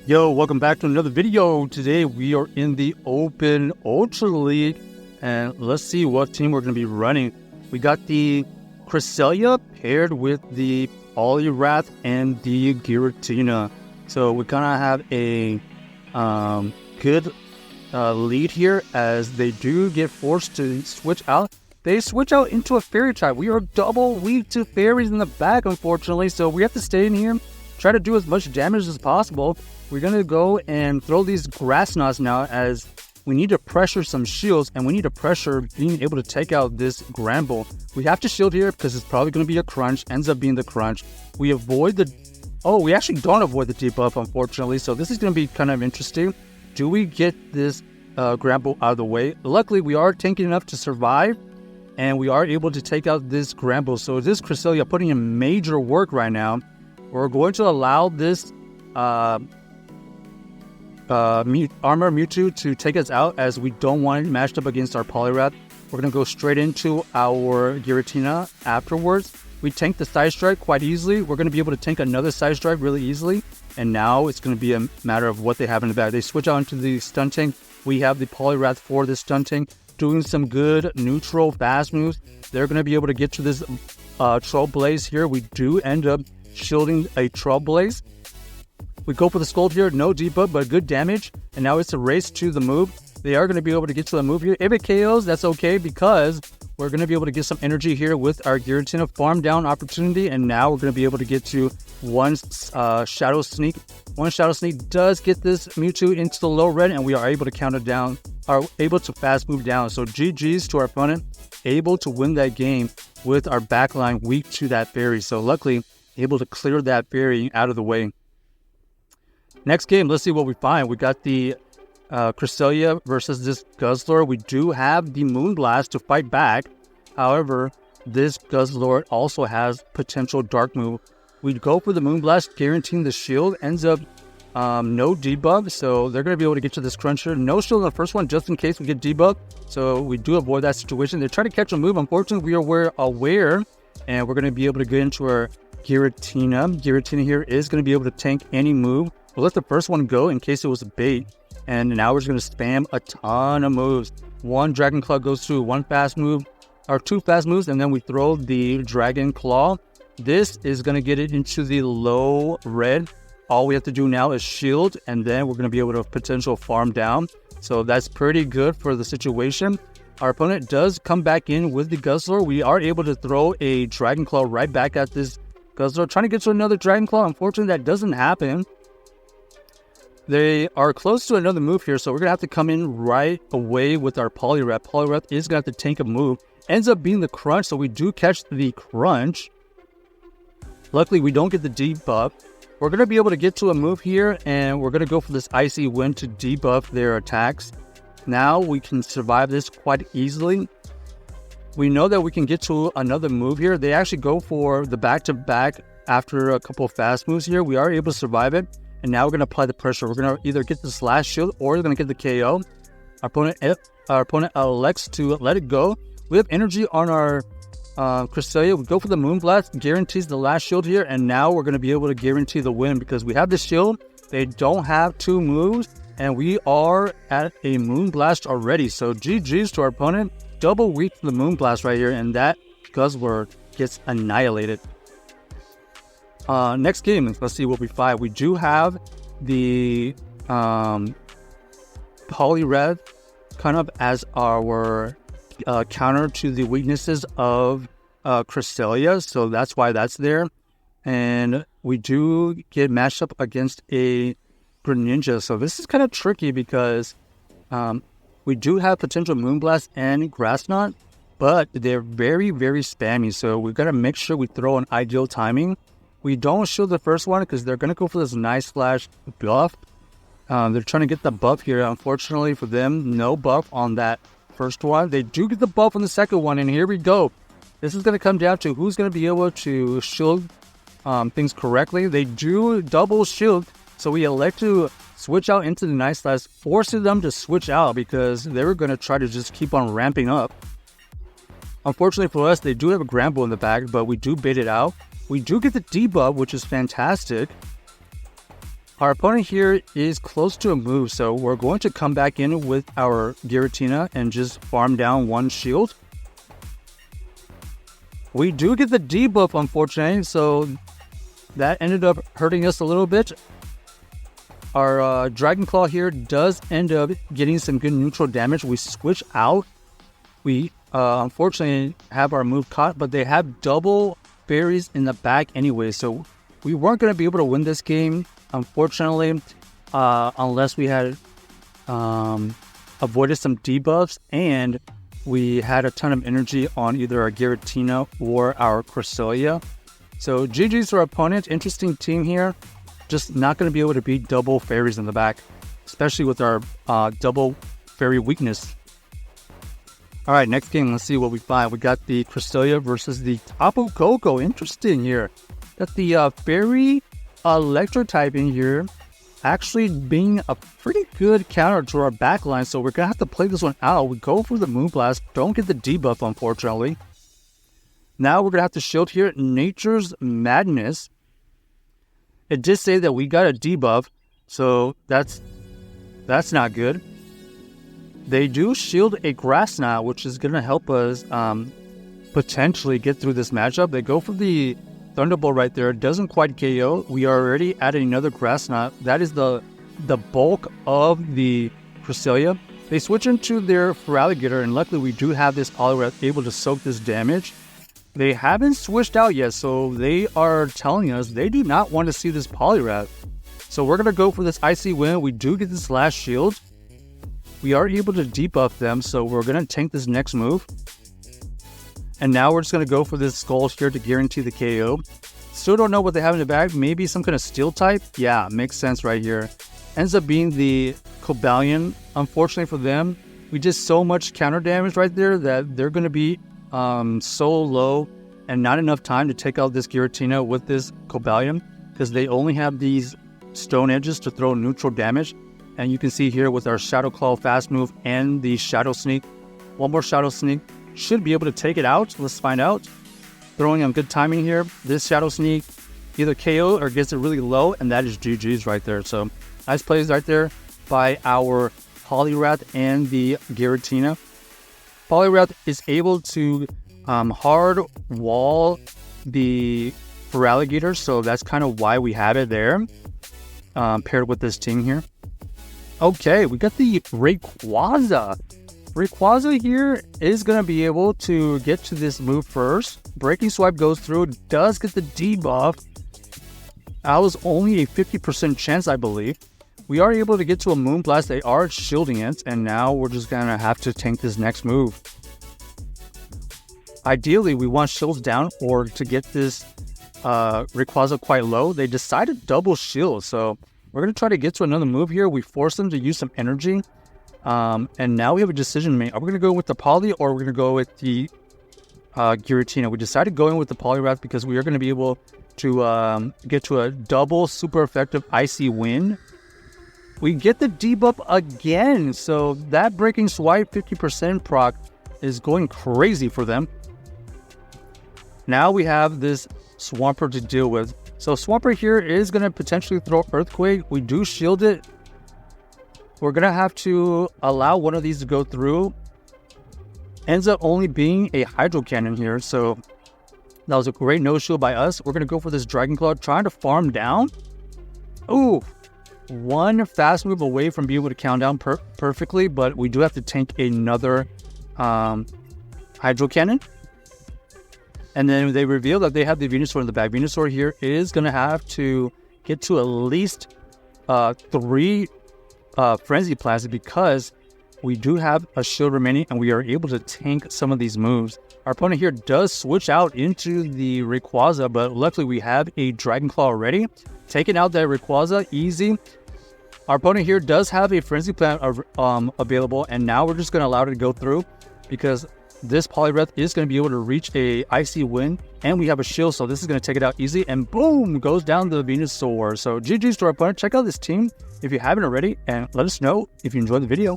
Yo, welcome back to another video. Today we are in the Open Ultra League, and let's see what team we're going to be running. We got the Cresselia paired with the Poliwrath and the Giratina. So we kind of have a good lead here, as they do get forced to switch out. They switch out into a fairy type. We are double weak to fairies in the back, unfortunately, so we have to stay in here, try to do as much damage as possible. We're going to go and throw these grass knots now, as we need to pressure some shields, and we need to pressure being able to take out this Gramble. We have to shield here because it's probably going to be a crunch, ends up being the crunch. We avoid the... Oh, we actually don't avoid the debuff, unfortunately, so this is going to be kind of interesting. Do we get this Gramble out of the way? Luckily, we are tanky enough to survive, and we are able to take out this Gramble. So this Cresselia putting in major work right now. We're going to allow this... Armor Mewtwo to take us out, as we don't want it matched up against our Poliwrath. We're going to go straight into our Giratina afterwards. We tanked the Side Strike quite easily. We're going to be able to tank another Side Strike really easily. And now it's going to be a matter of what they have in the back. They switch out into the Stun Tank. We have the Poliwrath for the Stun Tank, doing some good neutral fast moves. They're going to be able to get to this Troll Blaze here. We do end up shielding a Troll Blaze. We go for the Scold here, no debuff, but good damage. And now it's a race to the move. They are going to be able to get to the move here. If it KOs, that's okay, because we're going to be able to get some energy here with our Giratina farm down opportunity. And now we're going to be able to get to one Shadow Sneak. One Shadow Sneak does get this Mewtwo into the low red, and we are able to count it down, are able to fast move down. So GG's to our opponent, able to win that game with our backline weak to that fairy. So luckily, able to clear that fairy out of the way. Next game, let's see what we find. We got the Cresselia versus this Guzzlord. We do have the Moonblast to fight back. However, this Guzzlord also has potential dark move. We go for the Moonblast, guaranteeing the shield. Ends up no debuff, so they're going to be able to get to this Cruncher. No shield in the first one, just in case we get debuff. So we do avoid that situation. They're trying to catch a move. Unfortunately, we are aware, and we're going to be able to get into our Giratina. Giratina here is going to be able to tank any move. We'll let the first one go in case it was a bait. And now we're just going to spam a ton of moves. One Dragon Claw goes through, one fast move, or two fast moves, and then we throw the Dragon Claw. This is going to get it into the low red. All we have to do now is shield, and then we're going to be able to potential farm down. So that's pretty good for the situation. Our opponent does come back in with the Guzzlord. We are able to throw a Dragon Claw right back at this Guzzlord, trying to get to another Dragon Claw. Unfortunately, that doesn't happen. They are close to another move here, so we're going to have to come in right away with our Poliwrath. Poliwrath is going to have to tank a move. Ends up being the Crunch, so we do catch the Crunch. Luckily, we don't get the debuff. We're going to be able to get to a move here, and we're going to go for this Icy Wind to debuff their attacks. Now we can survive this quite easily. We know that we can get to another move here. They actually go for the back-to-back after a couple of fast moves here. We are able to survive it. And now we're going to apply the pressure. We're going to either get this last shield or we're going to get the KO. Our opponent elects to let it go. We have energy on our Cresselia. We go for the Moonblast, guarantees the last shield here. And now we're going to be able to guarantee the win because we have the shield. They don't have two moves. And we are at a Moonblast already. So GG's to our opponent. Double weak to the Moonblast right here. And that Guzzlord gets annihilated. Next game, let's see what we find. We do have the Poliwrath kind of as our counter to the weaknesses of Cresselia, so that's why that's there. And we do get matched up against a Greninja, so this is kind of tricky because we do have potential Moonblast and Grass Knot, but they're very, very spammy, so we've got to make sure we throw an ideal timing. We don't shield the first one because they're going to go for this Nice Flash buff. They're trying to get the buff here. Unfortunately for them, no buff on that first one. They do get the buff on the second one, and here we go. This is going to come down to who's going to be able to shield things correctly. They do double shield, so we elect to switch out into the Nice Flash, forcing them to switch out because they were going to try to just keep on ramping up. Unfortunately for us, they do have a Gramble in the back, but we do bait it out. We do get the debuff, which is fantastic. Our opponent here is close to a move, so we're going to come back in with our Giratina and just farm down one shield. We do get the debuff, unfortunately, so that ended up hurting us a little bit. Our Dragon Claw here does end up getting some good neutral damage. We switch out. We unfortunately have our move caught, but they have double berries in the back anyway, so we weren't going to be able to win this game, unfortunately, unless we had avoided some debuffs and we had a ton of energy on either our Giratina or our Cresselia. So GG's to our opponent. Interesting team here. Just not going to be able to beat double fairies in the back, especially with our double fairy weakness. All right, next game, let's see what we find. We got the Cresselia versus the Tapu Koko. Interesting here. Got the fairy electro type in here, actually being a pretty good counter to our backline. So we're going to have to play this one out. We go for the Moonblast. Don't get the debuff, unfortunately. Now we're going to have to shield here. Nature's Madness. It did say that we got a debuff, so that's not good. They do shield a Grass Knot, which is going to help us potentially get through this matchup. They go for the Thunderbolt right there. It doesn't quite KO. We are already adding another Grass Knot. That is the bulk of the Cresselia. They switch into their Feraligatr, and luckily we do have this Poliwrath able to soak this damage. They haven't switched out yet, so they are telling us they do not want to see this Poliwrath. So we're going to go for this Icy Wind. We do get this last shield. We are able to debuff them, so we're going to tank this next move. And now we're just going to go for this Skull here to guarantee the KO. Still don't know what they have in the bag. Maybe some kind of Steel type? Yeah, makes sense right here. Ends up being the Cobalion. Unfortunately for them, we did so much counter damage right there that they're going to be so low and not enough time to take out this Giratina with this Cobalion, because they only have these stone edges to throw neutral damage. And you can see here with our Shadow Claw fast move and the Shadow Sneak, one more Shadow Sneak should be able to take it out. Let's find out. Throwing on good timing here. This Shadow Sneak either KO or gets it really low, and that is GG's right there. So nice plays right there by our Poliwrath and the Giratina. Poliwrath is able to hard wall the Feraligatr, so that's kind of why we have it there, paired with this team here. Okay, we got the Rayquaza. Rayquaza here is going to be able to get to this move first. Breaking Swipe goes through, does get the debuff. That was only a 50% chance, I believe. We are able to get to a Moonblast. They are shielding it, and now we're just going to have to tank this next move. Ideally, we want shields down or to get this Rayquaza quite low. They decided double shield, so we're going to try to get to another move here. We force them to use some energy, and now we have a decision to make. Are we going to go with the Poly or are we going to go with the Giratina? We decided going with the Poliwrath because we are going to be able to get to a double super effective Icy Wind. We get the debuff again, so that Breaking Swipe 50% proc is going crazy for them. Now we have this Swampert to deal with. So Swampert here is going to potentially throw Earthquake. We do shield it. We're going to have to allow one of these to go through. Ends up only being a Hydro Cannon here, so that was a great no-shield by us. We're going to go for this Dragon Claw, trying to farm down. Ooh. One fast move away from being able to count down perfectly, but we do have to tank another Hydro Cannon. And then they reveal that they have the Venusaur in the back. Venusaur here is going to have to get to at least 3 Frenzy Blasts because we do have a shield remaining and we are able to tank some of these moves. Our opponent here does switch out into the Rayquaza, but luckily we have a Dragon Claw already. Taking out that Rayquaza, easy. Our opponent here does have a Frenzy Plant available, and now we're just going to allow it to go through because this Poliwrath is going to be able to reach a Icy Wind, and we have a shield, so this is going to take it out easy, and boom, goes down the Venusaur. So GG's to our opponent. Check out this team if you haven't already, and let us know if you enjoyed the video.